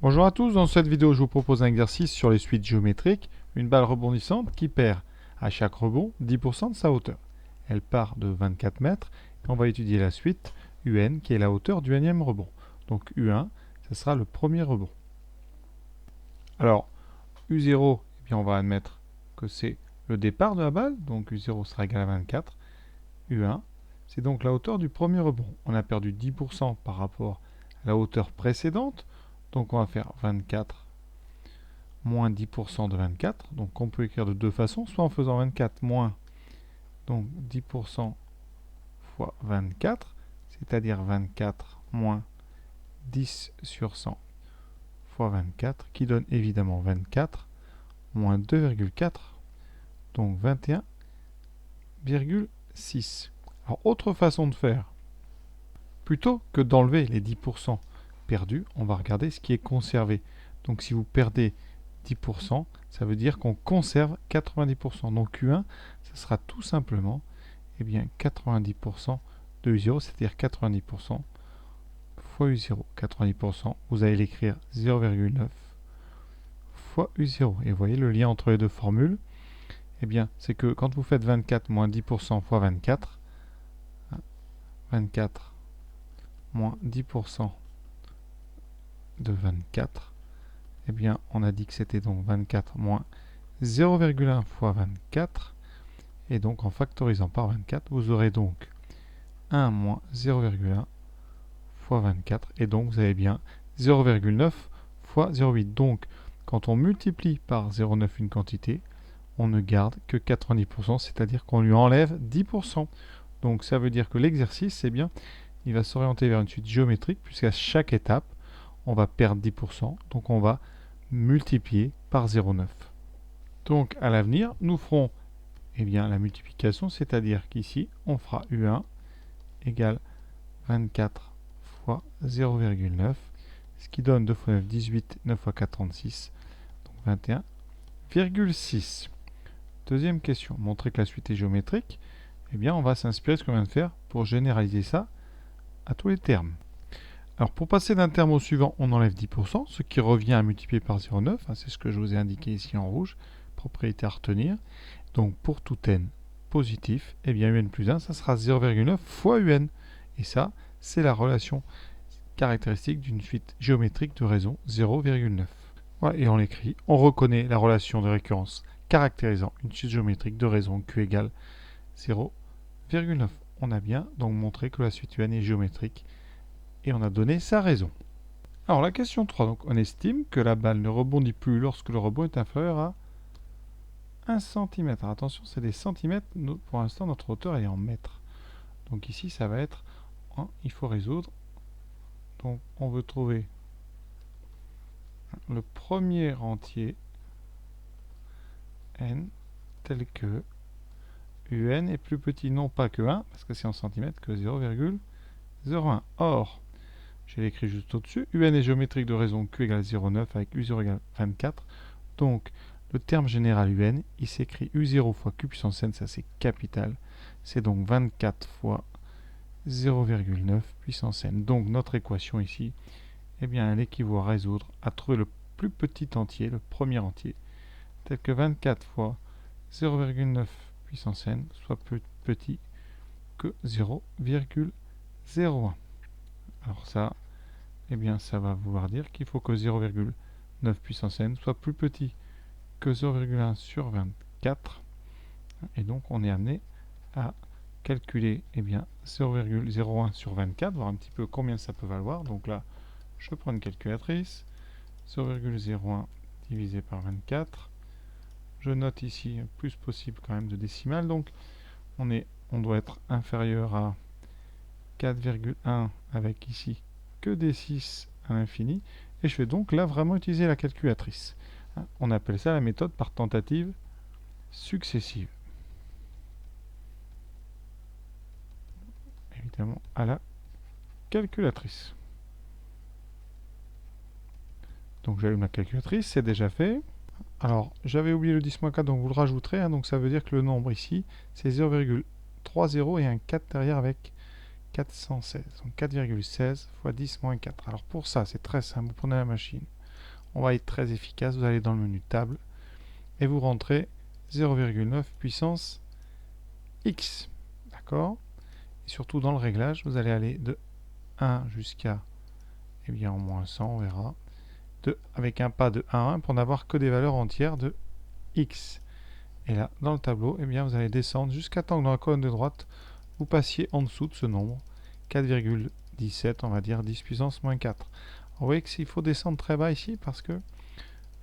Bonjour à tous, dans cette vidéo je vous propose un exercice sur les suites géométriques, une balle rebondissante qui perd à chaque rebond 10% de sa hauteur. Elle part de 24 mètres et on va étudier la suite UN qui est la hauteur du énième rebond. Donc U1, ce sera le premier rebond. Alors U0, eh bien on va admettre que c'est le départ de la balle, donc U0 sera égal à 24. U1, c'est donc la hauteur du premier rebond. On a perdu 10% par rapport à la hauteur précédente, donc on va faire 24 moins 10% de 24. Donc on peut écrire de deux façons, soit en faisant 24 moins donc 10% fois 24, c'est-à-dire 24 moins 10 sur 100 fois 24, qui donne évidemment 24 moins 2,4, donc 21,6. Alors autre façon de faire, plutôt que d'enlever les 10% perdus, on va regarder ce qui est conservé. Donc si vous perdez 10%, ça veut dire qu'on conserve 90%. Donc U1, ce sera tout simplement 90% de U0, c'est-à-dire 90% fois U0. 90%, vous allez l'écrire 0,9 fois U0. Et vous voyez le lien entre les deux formules, c'est que quand vous faites 24 moins 10% fois 24, 24 moins 10% de 24, on a dit que c'était donc 24 moins 0,1 fois 24. Et donc en factorisant par 24, vous aurez donc 1 moins 0,1 fois 24. Et donc vous avez bien 0,9 fois 0,8. Donc quand on multiplie par 0,9 une quantité, on ne garde que 90%, c'est-à-dire qu'on lui enlève 10%. Donc ça veut dire que l'exercice, il va s'orienter vers une suite géométrique, puisqu'à chaque étape, on va perdre 10%. Donc on va multiplier par 0,9. Donc à l'avenir, nous ferons la multiplication, c'est-à-dire qu'ici, on fera U1 égale 24 fois 0,9, ce qui donne 2 fois 9, 18, 9 fois 4, 36, donc 21,6. Deuxième question, montrer que la suite est géométrique, on va s'inspirer de ce qu'on vient de faire pour généraliser ça à tous les termes. Alors pour passer d'un terme au suivant, on enlève 10%, ce qui revient à multiplier par 0,9, c'est ce que je vous ai indiqué ici en rouge, propriété à retenir. Donc pour tout n positif, UN plus 1, ça sera 0,9 fois UN. Et ça, c'est la relation caractéristique d'une suite géométrique de raison 0,9. Voilà, et on l'écrit. On reconnaît la relation de récurrence caractérisant une suite géométrique de raison Q égale 0,9. On a bien donc montré que la suite UN est géométrique et on a donné sa raison. Alors la question 3, donc on estime que la balle ne rebondit plus lorsque le rebond est inférieur à 1 cm. Attention, c'est des centimètres. Pour l'instant, notre hauteur est en mètres. Donc ici, ça va être... il faut résoudre. Donc on veut trouver le premier entier n tel que UN est plus petit non pas que 1, parce que c'est en centimètres, que 0,01. Or, j'ai l'écrit juste au-dessus, UN est géométrique de raison Q égale 0,9 avec U0 égale 24. Donc, le terme général UN, il s'écrit U0 fois Q puissance n, ça c'est capital. C'est donc 24 fois 0,9 puissance n. Donc notre équation ici, elle équivaut à résoudre, à trouver le plus petit entier, le premier entier, tel que 24 fois 0,9 puissance n soit plus petit que 0,01. Alors ça, ça va vouloir dire qu'il faut que 0,9 puissance n soit plus petit que 0,1 sur 24. Et donc on est amené à calculer 0,01 sur 24, voir un petit peu combien ça peut valoir. Donc là, je prends une calculatrice. 0,01 divisé par 24. Je note ici le plus possible quand même de décimales. Donc on doit être inférieur à 4,1 avec ici que des 6 à l'infini. Et je vais donc là vraiment utiliser la calculatrice. On appelle ça la méthode par tentative successive. Évidemment à la calculatrice. Donc j'allume la calculatrice, c'est déjà fait. Alors j'avais oublié le 10-4, donc vous le rajouterez. Donc ça veut dire que le nombre ici, c'est 0,30 et un 4 derrière avec 416. Donc 4,16 fois 10 moins 4. Alors pour ça, c'est très simple. Vous prenez la machine. on va être très efficace. Vous allez dans le menu table et vous rentrez 0,9 puissance x. D'accord? Et surtout dans le réglage, vous allez aller de 1 jusqu'à, eh bien, en moins 100, on verra, avec un pas de 1 à 1 pour n'avoir que des valeurs entières de x. Et là, dans le tableau, eh bien, vous allez descendre jusqu'à temps que dans la colonne de droite, vous passiez en dessous de ce nombre, 4,17, on va dire 10 puissance moins 4. Vous voyez qu'il faut descendre très bas ici parce que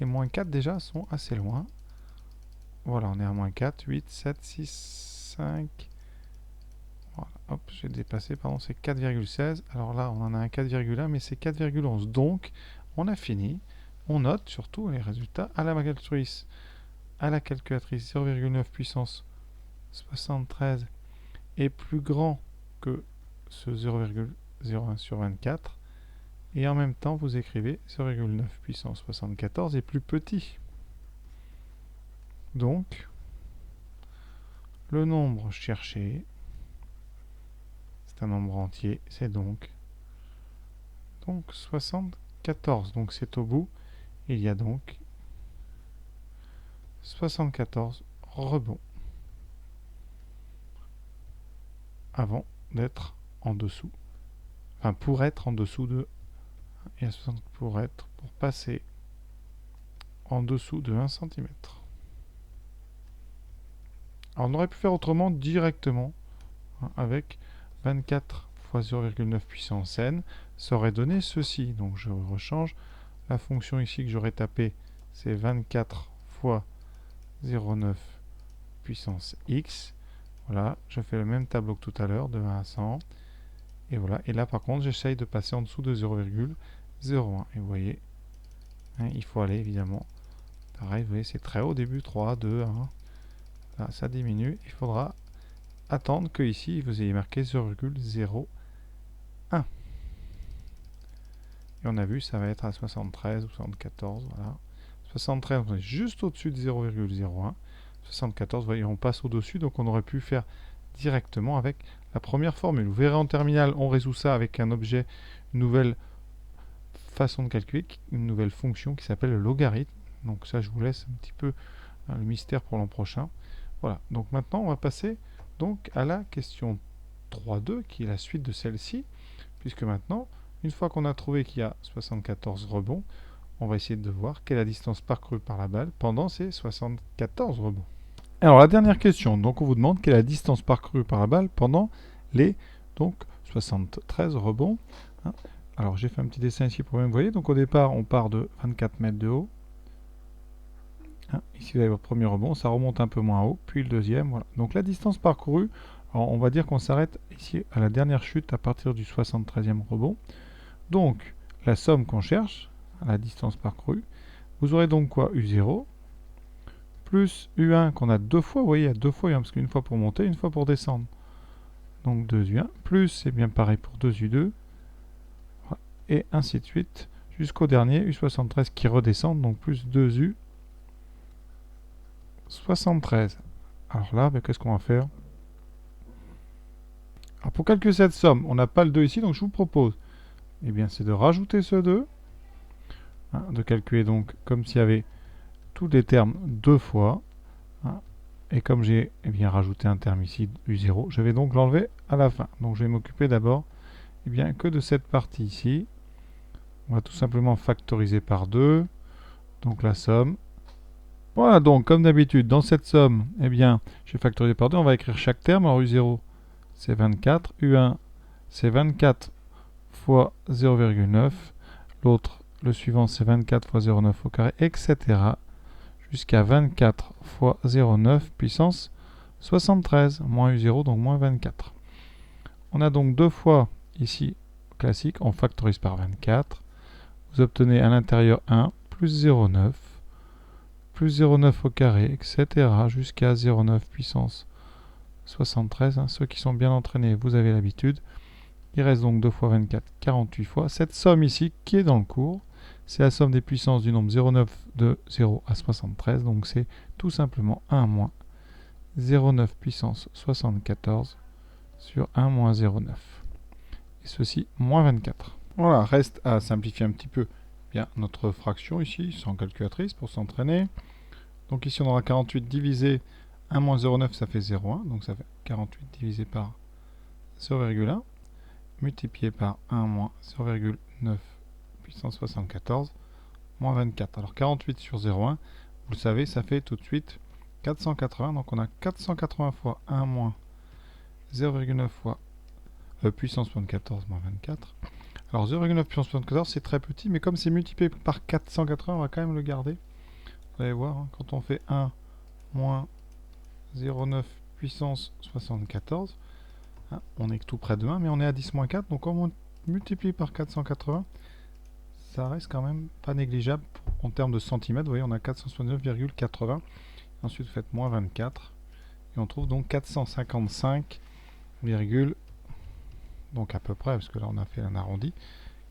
les moins 4 déjà sont assez loin. Voilà, on est à moins 4, 8, 7, 6, 5. Voilà, hop, j'ai dépassé, pardon, c'est 4,16. Alors là, on en a un 4,1, mais c'est 4,11. Donc, on a fini. On note surtout les résultats à la calculatrice. À la calculatrice, 0,9 puissance 73 est plus grand que ce 0,01 sur 24. Et en même temps, vous écrivez 0,9 puissance 74 est plus petit. Donc, le nombre cherché, c'est un nombre entier, c'est donc 74. Donc c'est au bout. Il y a donc 74 rebonds avant d'être en dessous. Enfin, pour être en dessous de... Et pour passer en dessous de 1 cm. Alors on aurait pu faire autrement directement, hein, avec 24 fois 0,9 puissance n, ça aurait donné ceci. Donc je rechange. La fonction ici que j'aurais tapé, c'est 24 fois 0,9 puissance x. Voilà, je fais le même tableau que tout à l'heure, de 1 à 100. Et voilà, et là par contre, j'essaye de passer en dessous de 0,01. Et vous voyez, hein, il faut aller évidemment. Pareil, vous voyez, c'est très haut au début, 3, 2, 1. Là, ça diminue. Il faudra attendre que ici, vous ayez marqué 0,01. Et on a vu, ça va être à 73 ou 74. Voilà. 73, on est juste au-dessus de 0,01. 74, vous voyez, on passe au-dessus, donc on aurait pu faire directement avec la première formule. Vous verrez en terminale, on résout ça avec un objet, une nouvelle façon de calculer, une nouvelle fonction qui s'appelle le logarithme. Donc ça, je vous laisse un petit peu le mystère pour l'an prochain. Voilà, donc maintenant, on va passer donc à la question 3.2, qui est la suite de celle-ci, puisque maintenant, une fois qu'on a trouvé qu'il y a 74 rebonds, on va essayer de voir quelle est la distance parcourue par la balle pendant ces 74 rebonds. Alors la dernière question, donc on vous demande quelle est la distance parcourue par la balle pendant les donc 73 rebonds. Hein. Alors j'ai fait un petit dessin ici pour bien vous voyez. Donc au départ on part de 24 mètres de haut. Hein. Ici vous avez votre premier rebond, ça remonte un peu moins haut, puis le deuxième. Voilà. Donc la distance parcourue, alors on va dire qu'on s'arrête ici à la dernière chute à partir du 73e rebond. Donc la somme qu'on cherche, la distance parcourue, vous aurez donc quoi? U0 plus U1 qu'on a deux fois, vous voyez, il y a deux fois U1, parce qu'une fois pour monter, une fois pour descendre. Donc 2U1, plus, c'est bien pareil pour 2U2, et ainsi de suite, jusqu'au dernier, U73 qui redescend, donc plus 2U73. Alors là, ben, qu'est-ce qu'on va faire? Alors pour calculer cette somme, on n'a pas le 2 ici, donc je vous propose, eh bien, c'est de rajouter ce 2, hein, de calculer donc comme s'il y avait tous les termes deux fois. Hein, et comme j'ai bien rajouté un terme ici, U0, je vais donc l'enlever à la fin. Donc je vais m'occuper d'abord bien que de cette partie ici. On va tout simplement factoriser par 2. Donc la somme. Voilà, donc comme d'habitude, dans cette somme, eh bien, j'ai factorisé par 2. On va écrire chaque terme. Alors U0, c'est 24. U1, c'est 24 fois 0,9. L'autre, le suivant, c'est 24 fois 0,9 au carré, etc. Jusqu'à 24 fois 0,9 puissance 73, moins U0, donc moins 24. On a donc deux fois ici, classique, on factorise par 24. Vous obtenez à l'intérieur 1, plus 0,9, plus 0,9 au carré, etc. jusqu'à 0,9 puissance 73. Hein. Ceux qui sont bien entraînés, vous avez l'habitude. Il reste donc 2 fois 24, 48 fois. Cette somme ici, qui est dans le cours, c'est la somme des puissances du nombre 0,9 de 0 à 73. Donc c'est tout simplement 1 moins 0,9 puissance 74 sur 1 moins 0,9. Et ceci, moins 24. Voilà, reste à simplifier un petit peu bien notre fraction ici, sans calculatrice pour s'entraîner. Donc ici on aura 48 divisé 1 moins 0,9, ça fait 0,1. Donc ça fait 48 divisé par 0,1 multiplié par 1 moins 0,9 puissance 74 moins 24. Alors 48 sur 0,1, vous le savez, ça fait tout de suite 480. Donc on a 480 fois 1 moins 0,9 fois puissance 74 moins 24. Alors 0,9 puissance 74, c'est très petit, mais comme c'est multiplié par 480, on va quand même le garder. Vous allez voir, hein, quand on fait 1 moins 0,9 puissance 74, hein, on est tout près de 1, mais on est à 10 moins 4, donc comme on multiplie par 480, ça reste quand même pas négligeable en termes de centimètres. Vous voyez, on a 469,80. Ensuite, vous faites moins 24, et on trouve donc 455, donc à peu près, parce que là on a fait un arrondi,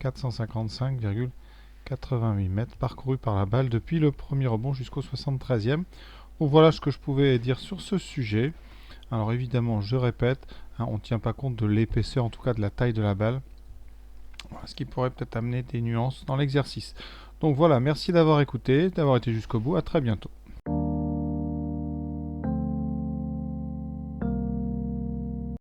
455,88 mètres parcourus par la balle depuis le premier rebond jusqu'au 73e. Donc voilà ce que je pouvais dire sur ce sujet. Alors évidemment, je répète, hein, on ne tient pas compte de l'épaisseur, en tout cas de la taille de la balle, ce qui pourrait peut-être amener des nuances dans l'exercice. Donc voilà, merci d'avoir écouté, d'avoir été jusqu'au bout, à très bientôt.